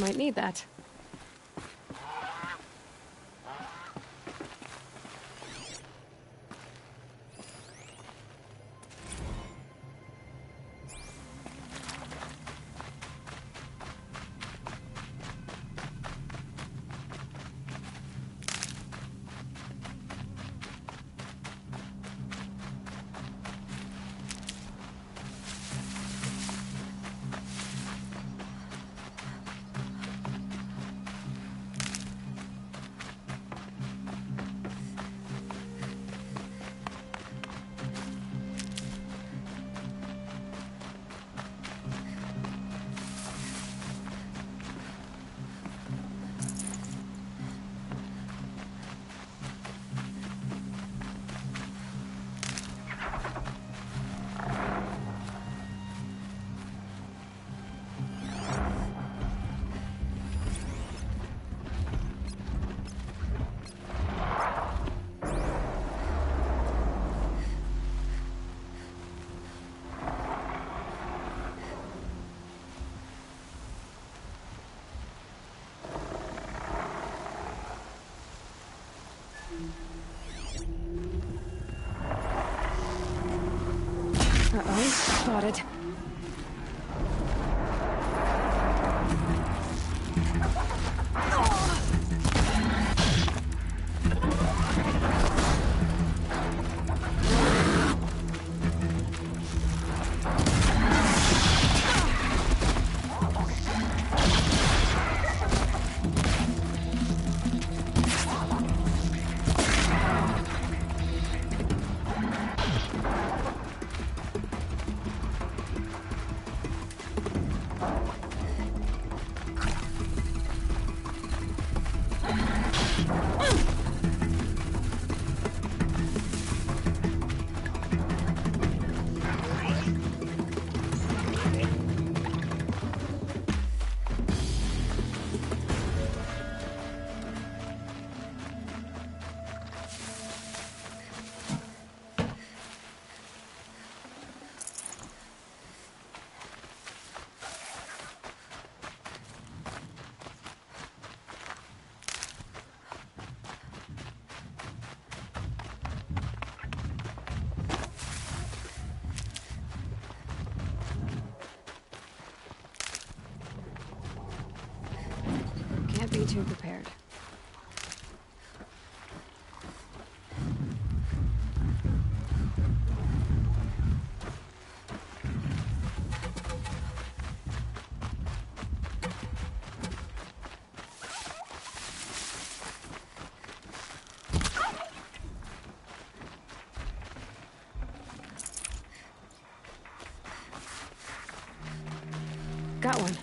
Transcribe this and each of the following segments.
Might need that. Uh-oh, spotted. Can't be too prepared. Got one.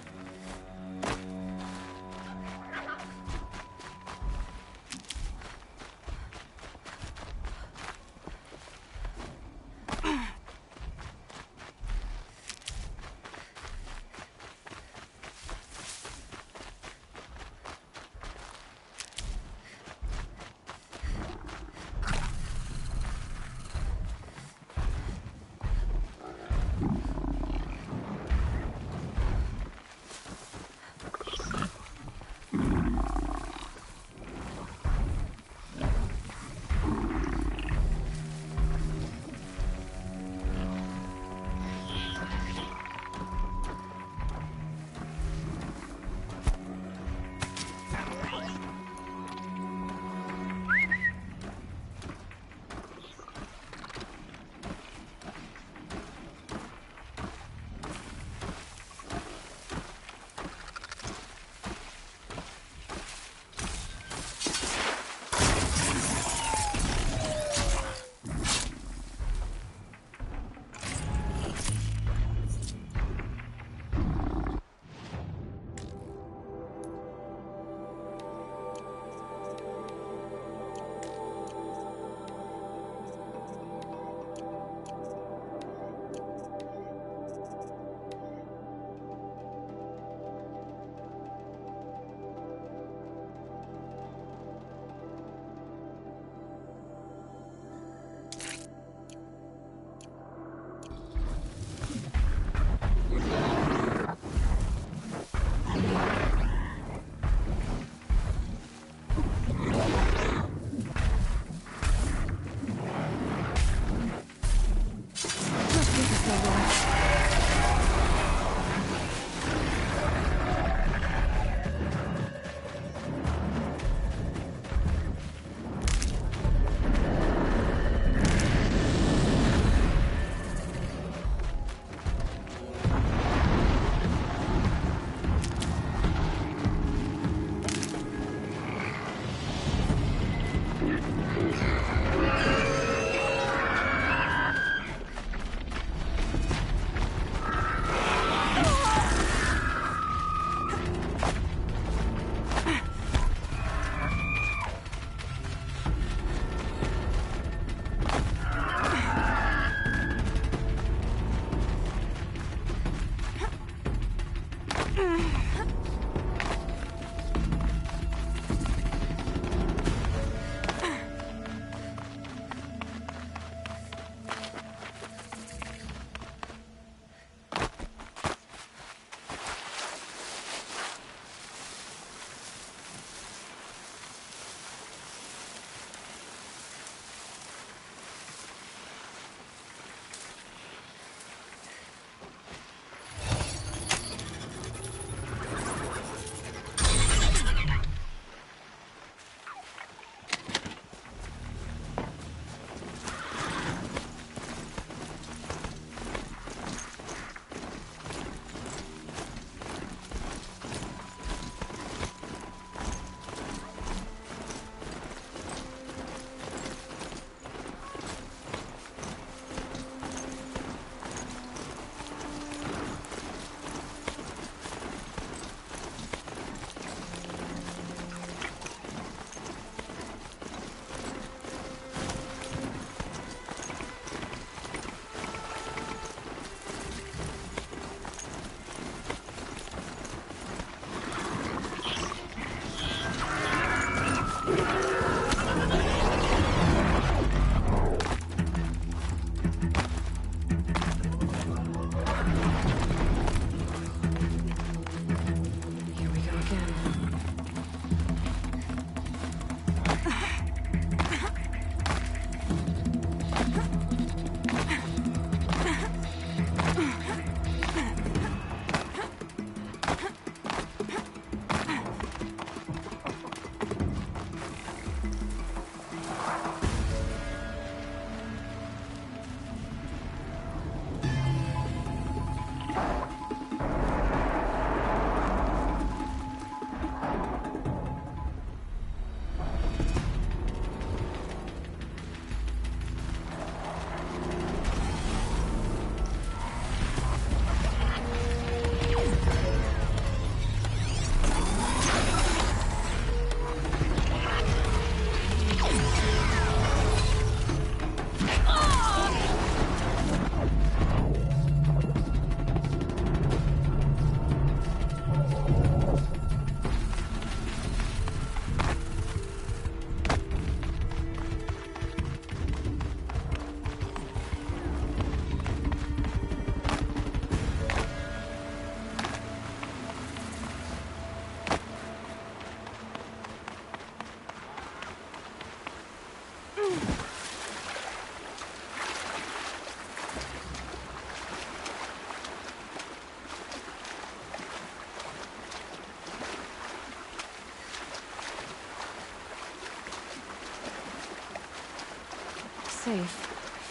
safe.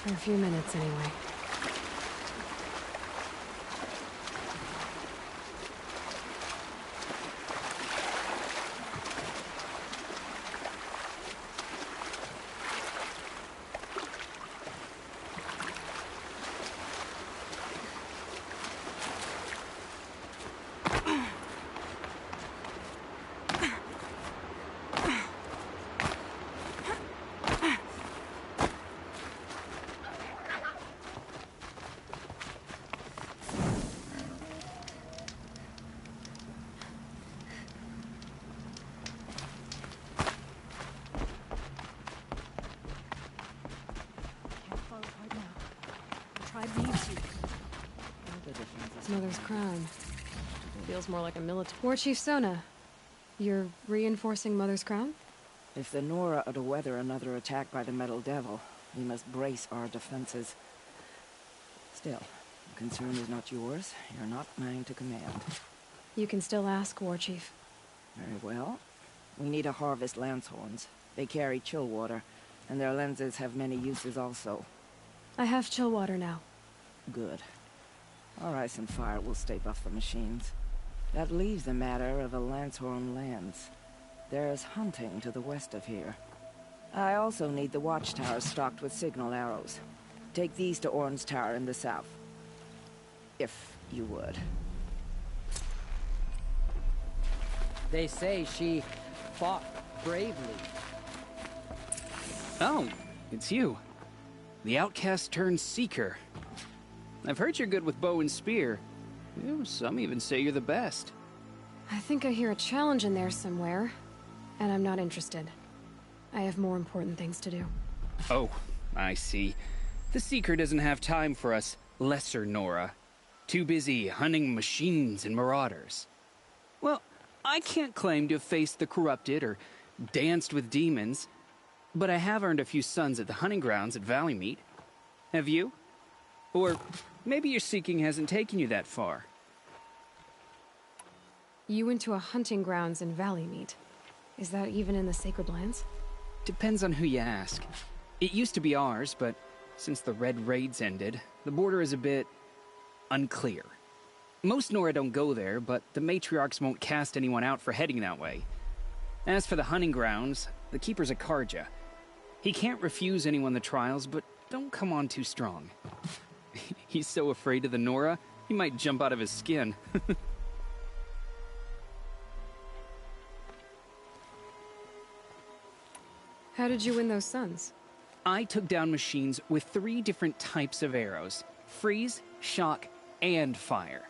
For a few minutes, anyway. It's Mother's crown. It feels more like a military... War Chief Sona, you're reinforcing Mother's crown? If the Nora are to weather another attack by the Metal Devil, we must brace our defenses. Still, the concern is not yours. You're not mine to command. You can still ask, War Chief. Very well. We need to harvest lance horns. They carry chill water, and their lenses have many uses also. I have chill water now. Good. Our ice and fire will stay off the machines. That leaves the matter of a Lancehorn lance. There's hunting to the west of here. I also need the watchtowers stocked with signal arrows. Take these to Orn's Tower in the south. If you would. They say she fought bravely. Oh, it's you. The outcast turned seeker. I've heard you're good with bow and spear. Some even say you're the best. I think I hear a challenge in there somewhere, and I'm not interested. I have more important things to do. Oh, I see. The Seeker doesn't have time for us lesser Nora. Too busy hunting machines and marauders. Well, I can't claim to have faced the corrupted or danced with demons, but I have earned a few sons at the hunting grounds at Valley Meet. Have you? Or maybe your seeking hasn't taken you that far. You went to a hunting grounds in Valley Meet. Is that even in the Sacred Lands? Depends on who you ask. It used to be ours, but since the Red Raids ended, the border is a bit unclear. Most Nora don't go there, but the matriarchs won't cast anyone out for heading that way. As for the hunting grounds, the Keeper's a Karja. He can't refuse anyone the trials, but don't come on too strong. He's so afraid of the Nora, he might jump out of his skin. How did you win those sons? I took down machines with 3 different types of arrows: freeze, shock, and fire.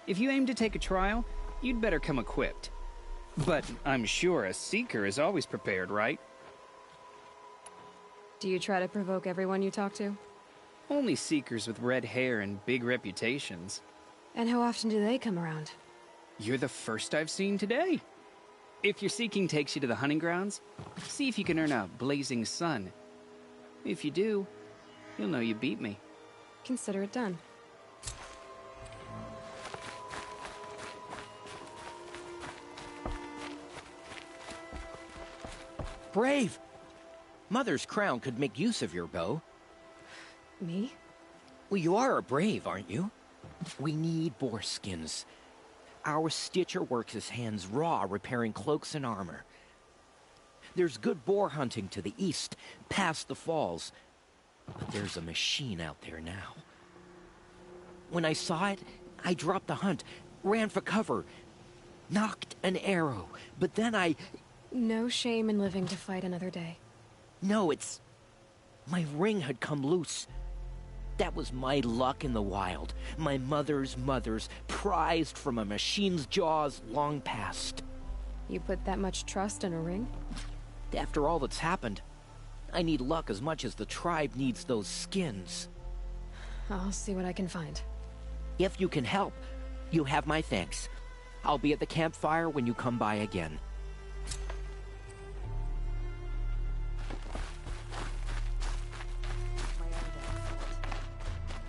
If you aim to take a trial, you'd better come equipped. But I'm sure a seeker is always prepared, right? Do you try to provoke everyone you talk to? Only seekers with red hair and big reputations. And how often do they come around? You're the first I've seen today. If your seeking takes you to the hunting grounds, see if you can earn a blazing sun. If you do, you'll know you beat me. Consider it done. Brave! Mother's crown could make use of your bow. Me? Well, you are a brave, aren't you? We need boar skins. Our Stitcher works his hands raw repairing cloaks and armor. There's good boar hunting to the east, past the falls. But there's a machine out there now. When I saw it, I dropped the hunt, ran for cover, knocked an arrow, but then I... No shame in living to fight another day. No, it's... My ring had come loose. That was my luck in the wild. My mother's prized from a machine's jaws long past. You put that much trust in a ring? After all that's happened, I need luck as much as the tribe needs those skins. I'll see what I can find. If you can help, you have my thanks. I'll be at the campfire when you come by again.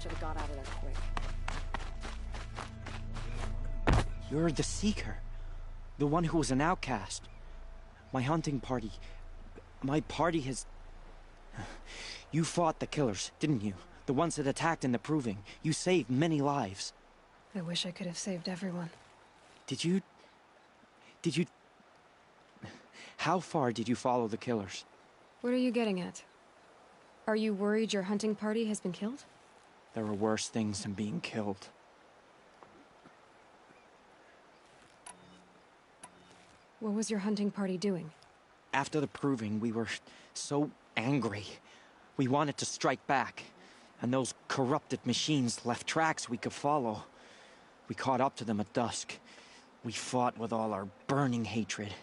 Should have got out of there quick. You're the Seeker. The one who was an outcast. My hunting party... My party has... You fought the killers, didn't you? The ones that attacked in the Proving. You saved many lives. I wish I could have saved everyone. Did you... How far did you follow the killers? What are you getting at? Are you worried your hunting party has been killed? There are worse things than being killed. What was your hunting party doing? After the Proving, we were so angry. We wanted to strike back. And those corrupted machines left tracks we could follow. We caught up to them at dusk. We fought with all our burning hatred.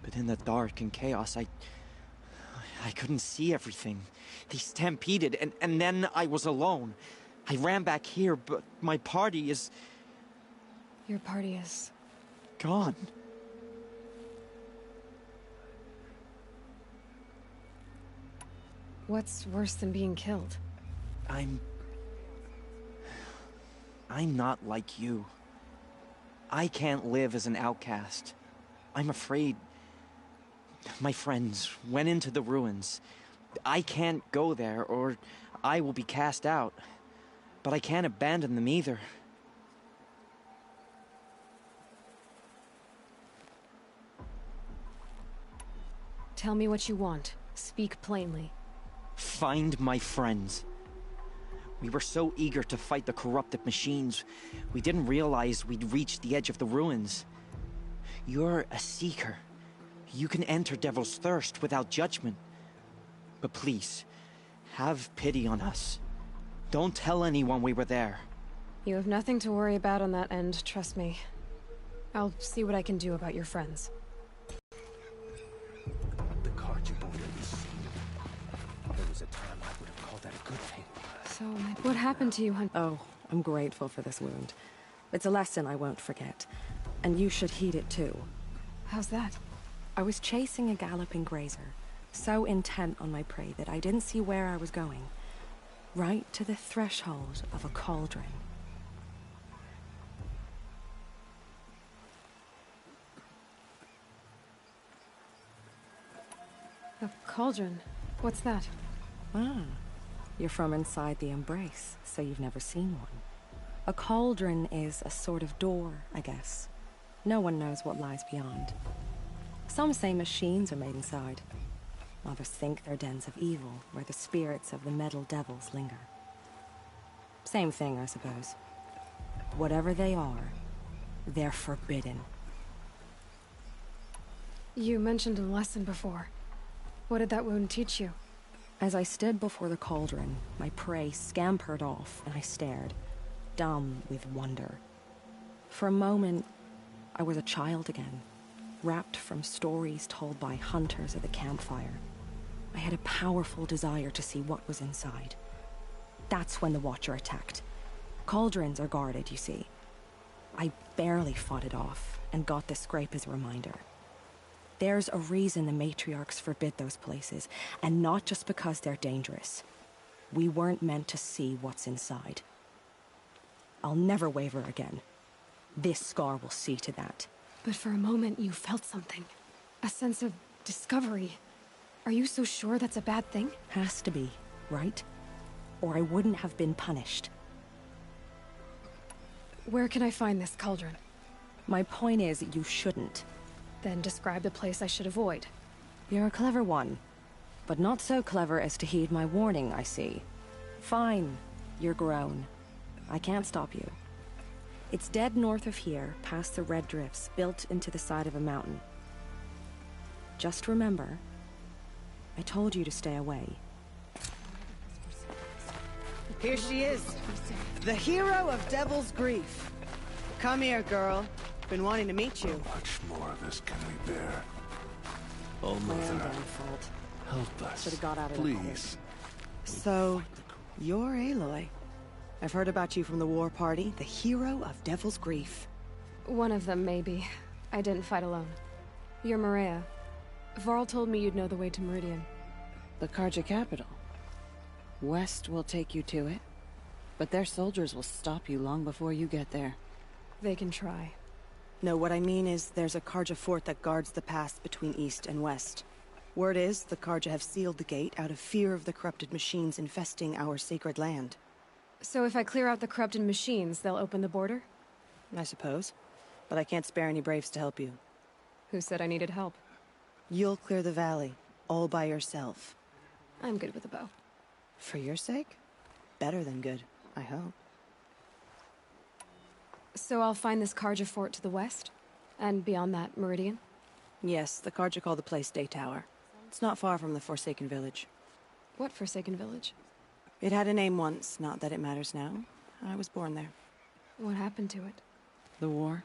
But in the dark and chaos, I couldn't see everything. They stampeded, and then I was alone. I ran back here, but my party is... Your party is... gone. What's worse than being killed? I'm not like you. I can't live as an outcast. I'm afraid... My friends went into the ruins. I can't go there, or I will be cast out. But I can't abandon them either. Tell me what you want. Speak plainly. Find my friends. We were so eager to fight the corrupted machines, we didn't realize we'd reached the edge of the ruins. You're a seeker. You can enter Devil's Thirst without judgment. But please, have pity on us. Don't tell anyone we were there. You have nothing to worry about on that end, trust me. I'll see what I can do about your friends. The card you both didn't see. There was a time I would have called that a good thing. So, what happened to you, Hunt? Oh, I'm grateful for this wound. It's a lesson I won't forget. And you should heed it too. How's that? I was chasing a galloping grazer, so intent on my prey that I didn't see where I was going. Right to the threshold of a cauldron. A cauldron? What's that? Ah, you're from inside the Embrace, so you've never seen one. A cauldron is a sort of door, I guess. No one knows what lies beyond. Some say machines are made inside. Others think they're dens of evil, where the spirits of the metal devils linger. Same thing, I suppose. Whatever they are, they're forbidden. You mentioned a lesson before. What did that wound teach you? As I stood before the cauldron, my prey scampered off, and I stared, dumb with wonder. For a moment, I was a child again, wrapped from stories told by hunters at the campfire. I had a powerful desire to see what was inside. That's when the Watcher attacked. Cauldrons are guarded, you see. I barely fought it off, and got the scrape as a reminder. There's a reason the matriarchs forbid those places, and not just because they're dangerous. We weren't meant to see what's inside. I'll never waver again. This scar will see to that. But for a moment you felt something. A sense of discovery. Are you so sure that's a bad thing? Has to be, right? Or I wouldn't have been punished. Where can I find this cauldron? My point is, you shouldn't. Then describe the place I should avoid. You're a clever one. But not so clever as to heed my warning, I see. Fine, you're grown. I can't stop you. It's dead north of here, past the red drifts, built into the side of a mountain. Just remember, I told you to stay away. Here she is, the hero of Devil's Grief. Come here, girl. Been wanting to meet you. How much more of this can we bear? Oh, My own Mother, damn fault. help us. Should've got out of that please. So, you're Aloy. I've heard about you from the war party, the hero of Devil's Grief. One of them, maybe. I didn't fight alone. You're Maria. Varl told me you'd know the way to Meridian. The Karja capital. West will take you to it, but their soldiers will stop you long before you get there. They can try. No, what I mean is there's a Karja fort that guards the pass between east and west. Word is, the Karja have sealed the gate out of fear of the corrupted machines infesting our sacred land. So if I clear out the corrupted machines, they'll open the border? I suppose. But I can't spare any braves to help you. Who said I needed help? You'll clear the valley, all by yourself. I'm good with a bow. For your sake? Better than good, I hope. So I'll find this Karja fort to the west? And beyond that, Meridian? Yes, the Karja call the place Day Tower. It's not far from the Forsaken Village. What Forsaken Village? It had a name once, not that it matters now. I was born there. What happened to it? The war.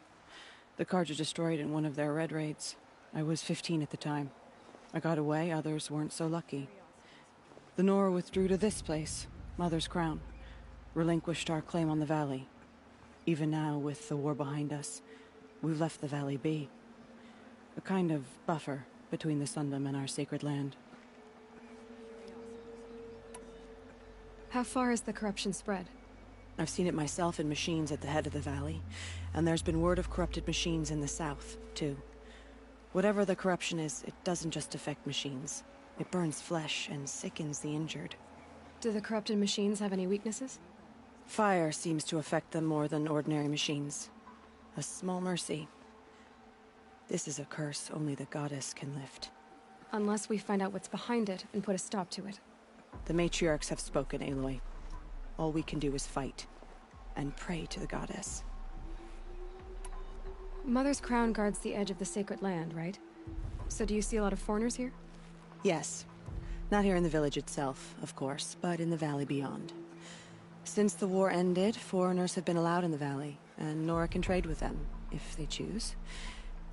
The Karja destroyed in one of their red raids. I was 15 at the time. I got away, others weren't so lucky. The Nora withdrew to this place, Mother's Crown. Relinquished our claim on the valley. Even now, with the war behind us, we've left the valley be. A kind of buffer between the Sundom and our sacred land. How far has the corruption spread? I've seen it myself in machines at the head of the valley, and there's been word of corrupted machines in the south, too. Whatever the corruption is, it doesn't just affect machines. It burns flesh and sickens the injured. Do the corrupted machines have any weaknesses? Fire seems to affect them more than ordinary machines. A small mercy. This is a curse only the goddess can lift. Unless we find out what's behind it and put a stop to it. The matriarchs have spoken, Aloy. All we can do is fight. And pray to the goddess. Mother's Crown guards the edge of the sacred land, right? So do you see a lot of foreigners here? Yes. Not here in the village itself, of course, but in the valley beyond. Since the war ended, foreigners have been allowed in the valley, and Nora can trade with them, if they choose.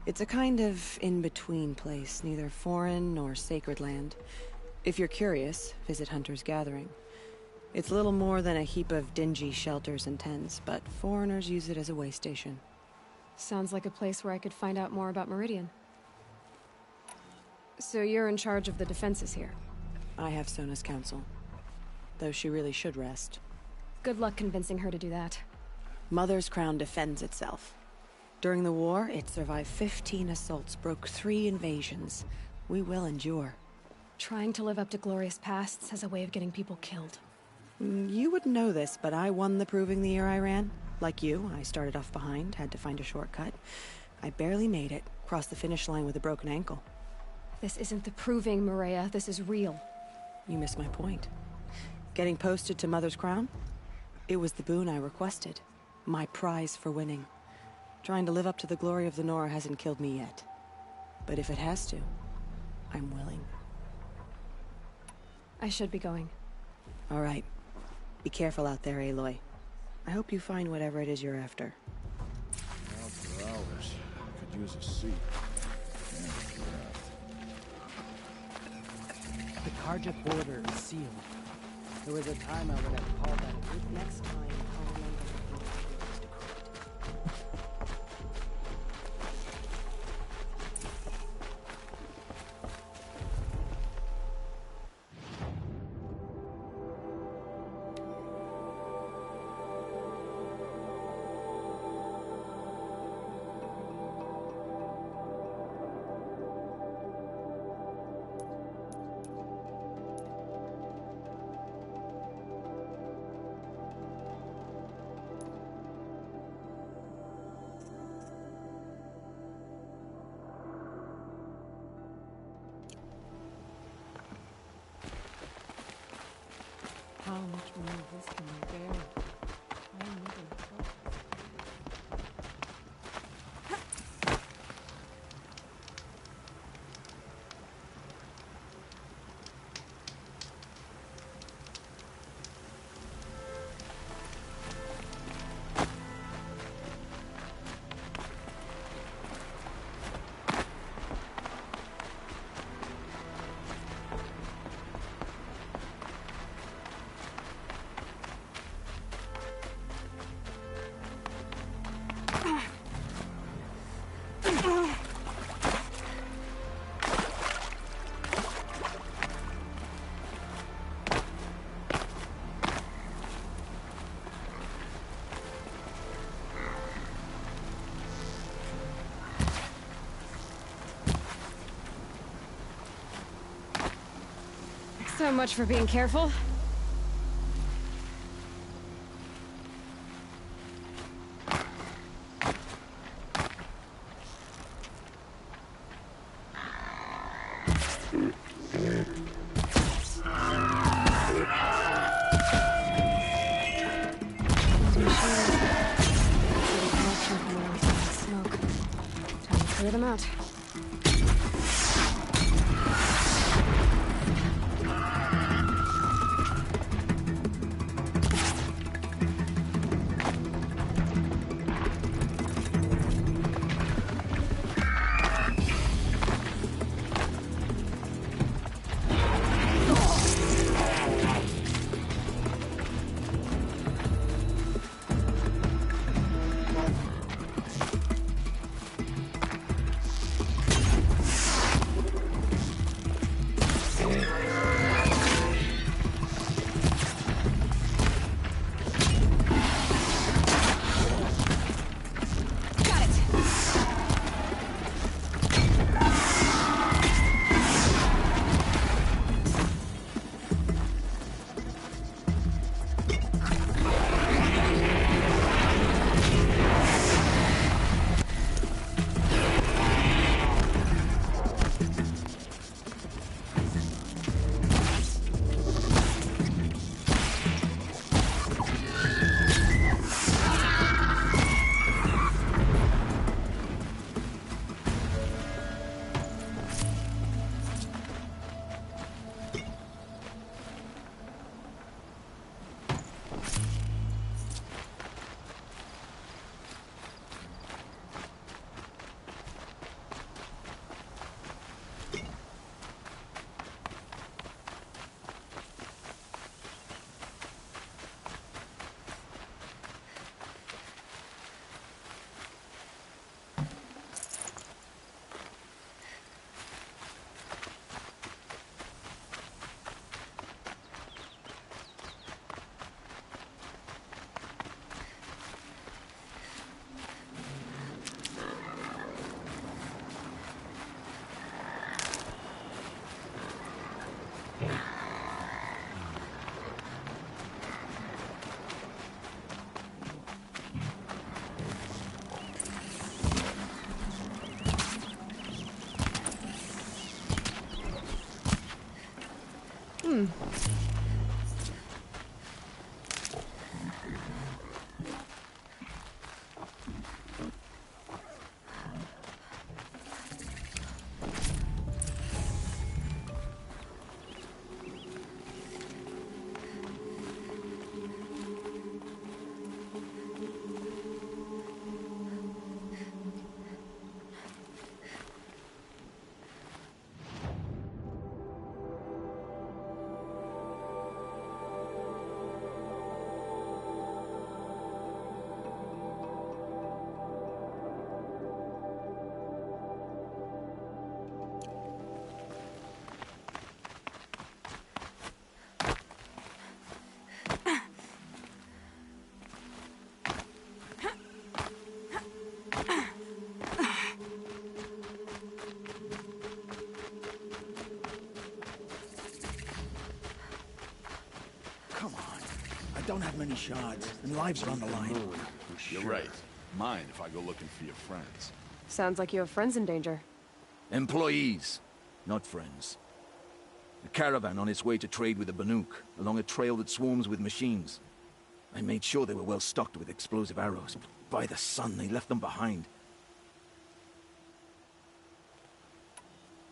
It's a kind of in-between place, neither foreign nor sacred land. If you're curious, visit Hunter's Gathering. It's little more than a heap of dingy shelters and tents, but foreigners use it as a way station. Sounds like a place where I could find out more about Meridian. So you're in charge of the defenses here? I have Sona's counsel. Though she really should rest. Good luck convincing her to do that. Mother's Crown defends itself. During the war, it survived 15 assaults, broke 3 invasions. We will endure. Trying to live up to glorious pasts has a way of getting people killed. You wouldn't know this, but I won the proving the year I ran. Like you, I started off behind, had to find a shortcut. I barely made it, crossed the finish line with a broken ankle. This isn't the proving, Maria. This is real. You missed my point. Getting posted to Mother's Crown? It was the boon I requested. My prize for winning. Trying to live up to the glory of the Nora hasn't killed me yet. But if it has to, I'm willing. I should be going. All right. Be careful out there, Aloy. I hope you find whatever it is you're after. Out for hours. Could use a seat. And a draft. The Karja border is sealed. There was a time I would have called that a good Next time, I'll remember what was decreed. How much more of this can I bear? I'm living trouble. So much for being careful. Smoke. Time to clear them out. Don't have many shards, and lives are on the line. You're right. Mind if I go looking for your friends? Sounds like you have friends in danger. Employees, not friends. A caravan on its way to trade with the Banuk, along a trail that swarms with machines. I made sure they were well stocked with explosive arrows, but by the sun, they left them behind.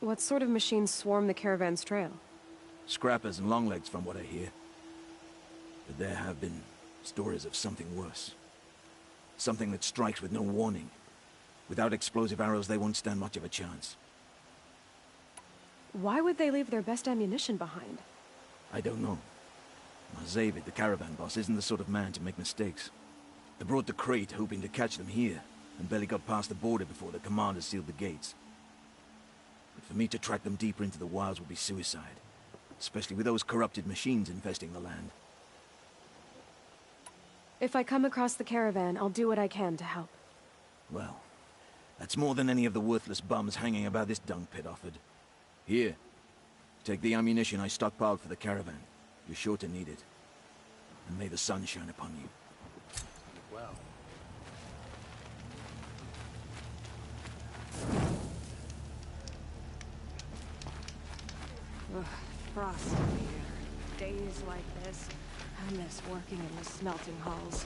What sort of machines swarm the caravan's trail? Scrappers and longlegs, from what I hear. But there have been stories of something worse. Something that strikes with no warning. Without explosive arrows, they won't stand much of a chance. Why would they leave their best ammunition behind? I don't know. Zavid, the caravan boss, isn't the sort of man to make mistakes. They brought the crate hoping to catch them here, and barely got past the border before the commander sealed the gates. But for me to track them deeper into the wilds would be suicide. Especially with those corrupted machines infesting the land. If I come across the caravan, I'll do what I can to help. Well, that's more than any of the worthless bums hanging about this dung pit offered. Here, Take the ammunition I stockpiled for the caravan. You're sure to need it. And may the sun shine upon you. Well. Ugh, frost in the air. Days like this. I miss working in the smelting halls.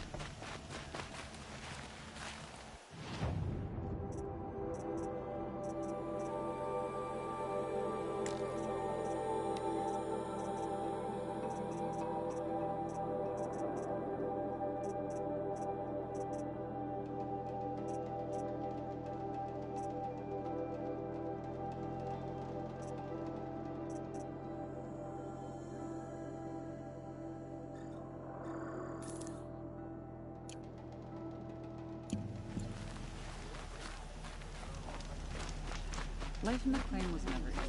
Life in the claim was never easy.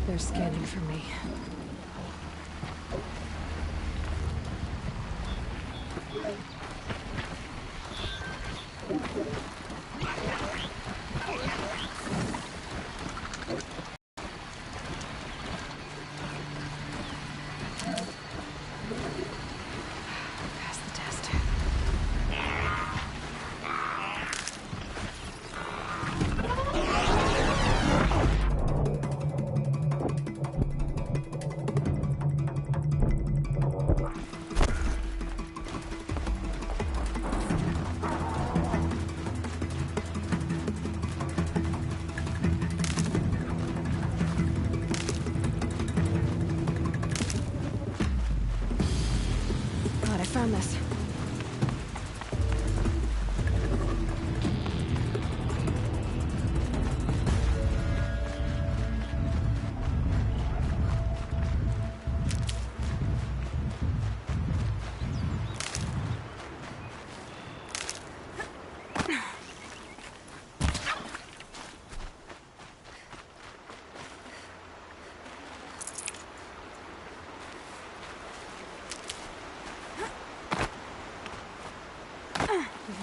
They're scanning for me. Pass the test. Glad I found this.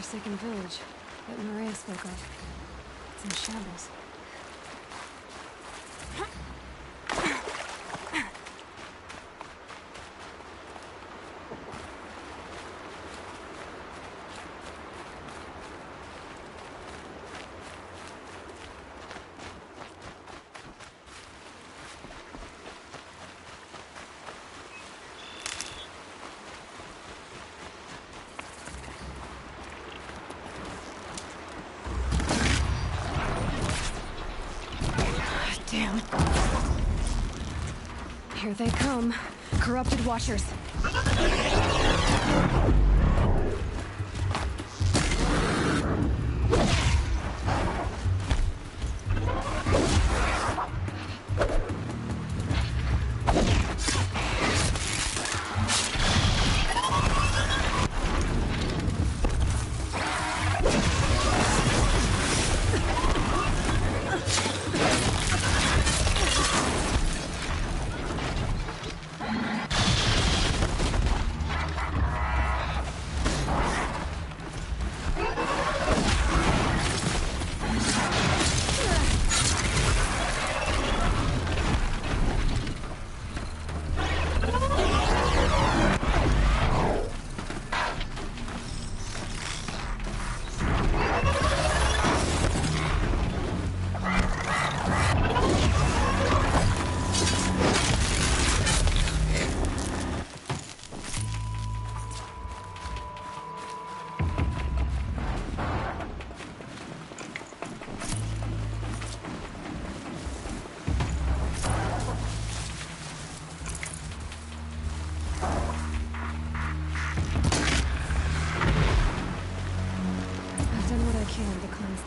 forsaken village that Maria spoke of. It's in shambles. Damn. Here they come. Corrupted Watchers.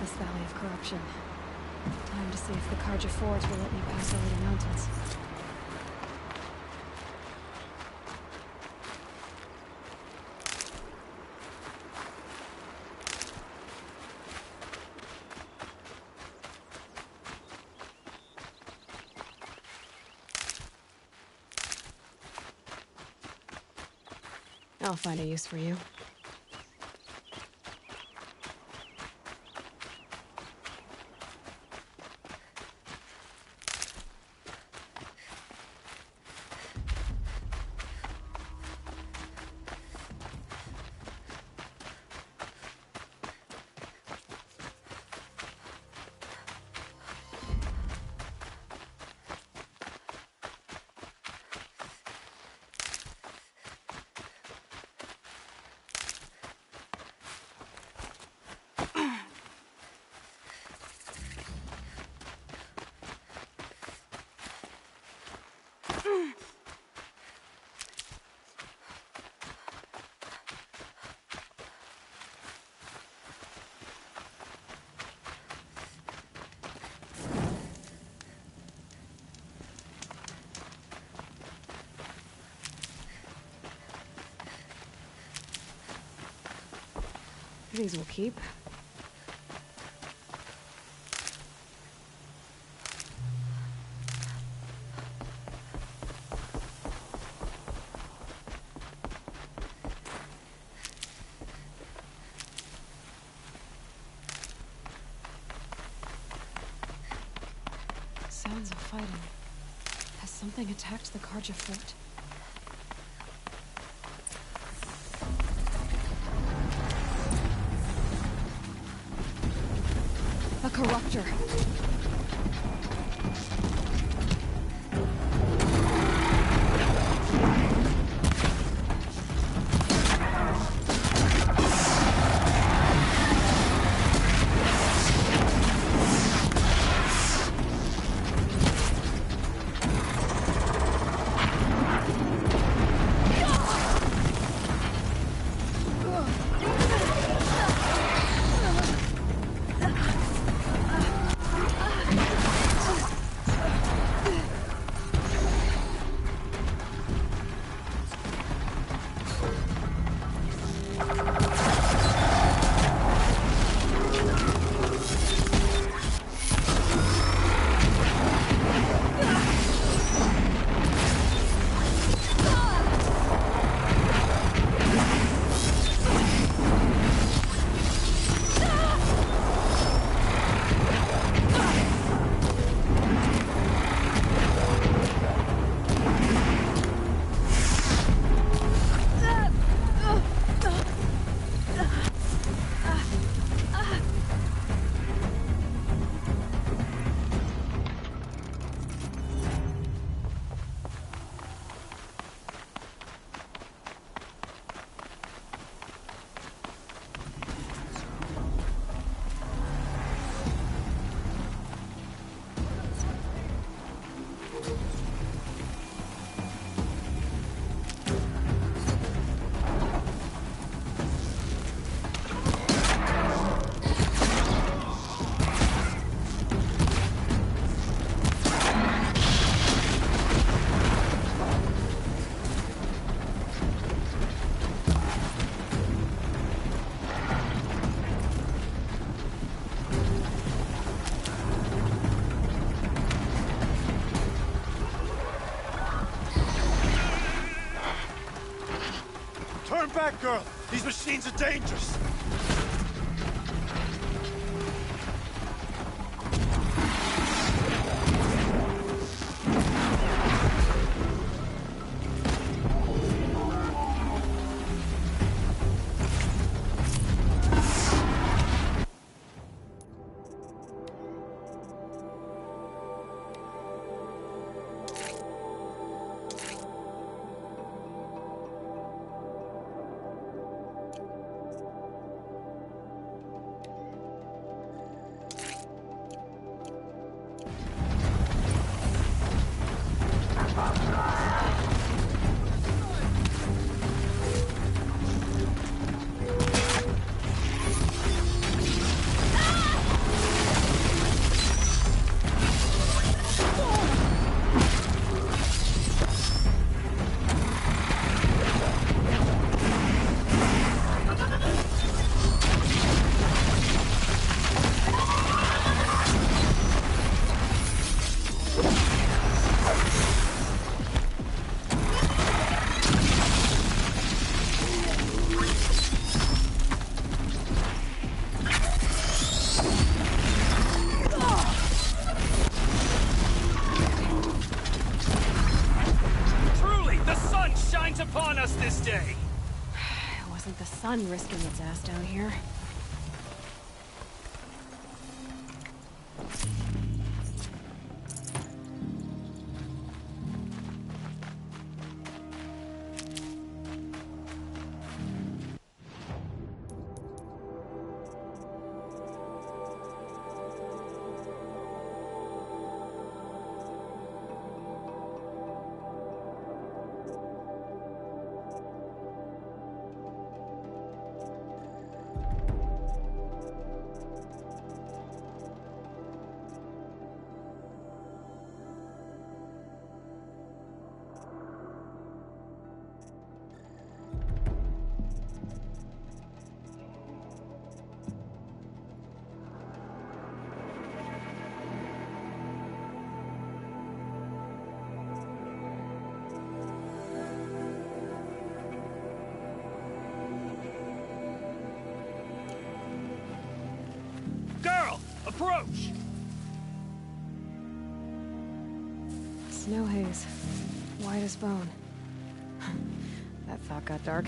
This valley of corruption. Time to see if the Karja Forge will let me pass over the mountains. I'll find a use for you. These will keep. Sounds of fighting. Has something attacked the Karja fort? A corruptor. back, girl! These machines are dangerous! Upon us this day. It wasn't the sun risking its ass down here. Approach! Snow haze. White as bone. That thought got dark.